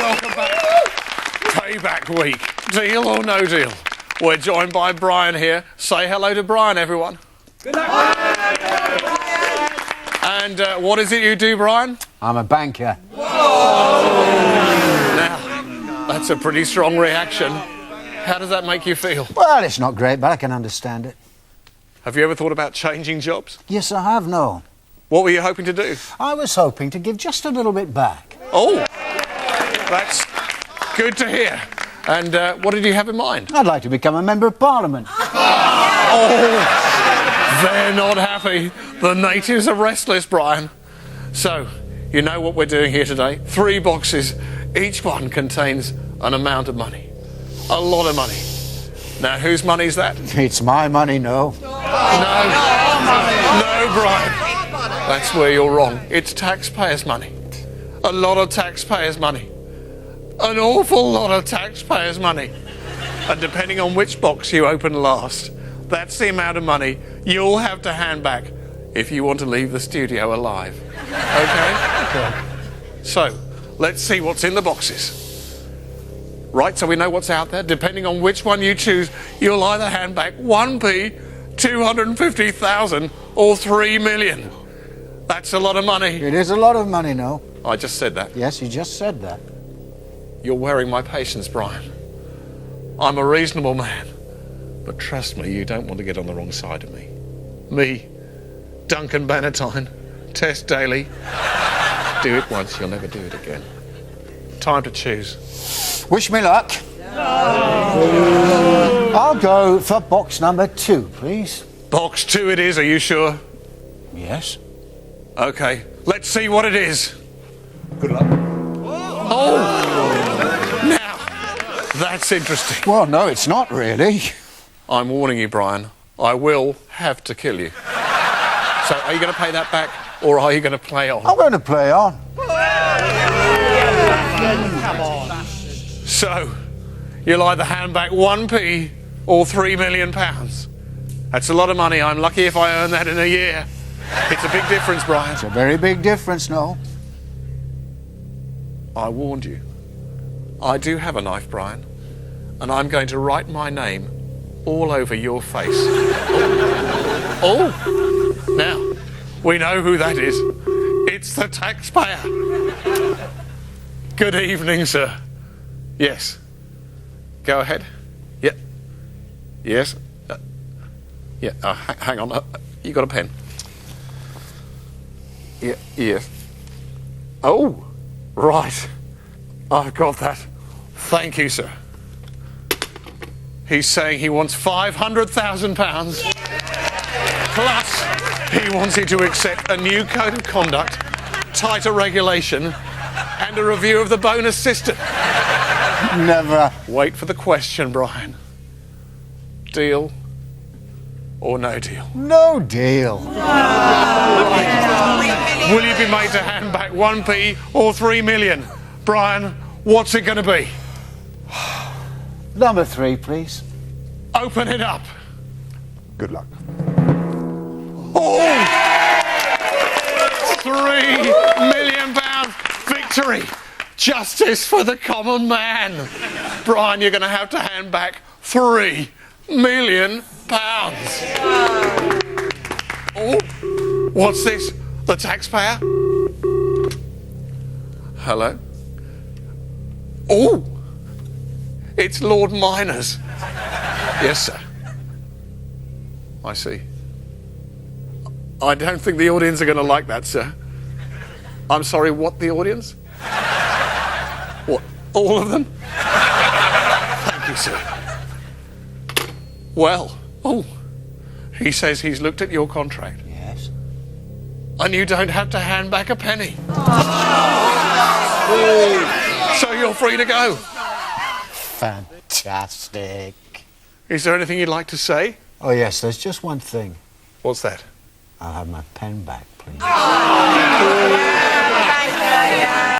welcome back. Payback week. Deal or no deal? We're joined by Brian here. Say hello to Brian, everyone. Good luck. And what is it you do, Brian? I'm a banker. Now, that's a pretty strong reaction. How does that make you feel? Well, it's not great, but I can understand it. Have you ever thought about changing jobs? Yes, I have, Noel. What were you hoping to do? I was hoping to give just a little bit back. Oh, that's good to hear. And what did you have in mind? I'd like to become a Member of Parliament. Oh, they're not happy. The natives are restless, Brian. So, you know what we're doing here today? 3 boxes. Each one contains an amount of money. A lot of money. Now, whose money is that? It's my money, Noel. No, Brian. That's where you're wrong. It's taxpayers' money. A lot of taxpayers' money. An awful lot of taxpayers' money. And depending on which box you open last, that's the amount of money you'll have to hand back if you want to leave the studio alive. Okay? So, let's see what's in the boxes. Right, so we know what's out there. Depending on which one you choose, you'll either hand back 1p, 250,000 or 3 million. That's a lot of money. It is a lot of money, Noel. I just said that. Yes, you just said that. You're wearing my patience, Brian. I'm a reasonable man. But trust me, you don't want to get on the wrong side of me. Me, Duncan Bannatyne, Tess Daly. Do it once, you'll never do it again. Time to choose. Wish me luck. I'll go for box number 2, please. Box 2 it is, are you sure? Yes. Okay, let's see what it is. Good luck. Oh! Now, that's interesting. Well, no, it's not really. I'm warning you, Brian, I will have to kill you. So, are you going to pay that back, or are you going to play on? I'm going to play on. Come on. So, you'll either hand back 1p or £3 million. That's a lot of money. I'm lucky if I earn that in a year. It's a big difference, Brian. It's a very big difference, Noel. I warned you. I do have a knife, Brian, and I'm going to write my name all over your face. Oh! Now, we know who that is. It's the taxpayer. Good evening, sir. Yes. Go ahead. Yep. Yes. Yeah. Hang on. You got a pen? Yeah. Yes. Oh, right. I've got that. Thank you, sir. He's saying he wants £500,000. Plus, he wants you to accept a new code of conduct, tighter regulation, and a review of the bonus system. Never. Wait for the question, Brian. Deal or no deal? No deal. Will you be made to hand back 1p or 3 million? Brian, what's it going to be? Number 3, please. Open it up. Good luck. Oh! £3 million victory. Justice for the common man. Brian, you're going to have to hand back £3 million. Oh, what's this? The taxpayer? Hello? Oh, it's Lord Miners. Yes, sir. I see. I don't think the audience are going to like that, sir. I'm sorry, what, the audience? What, all of them? Thank you, sir. Well, he says he's looked at your contract. Yes. And you don't have to hand back a penny. So you're free to go. Fantastic. Is there anything you'd like to say? Oh, yes, there's just one thing. What's that? I'll have my pen back, please.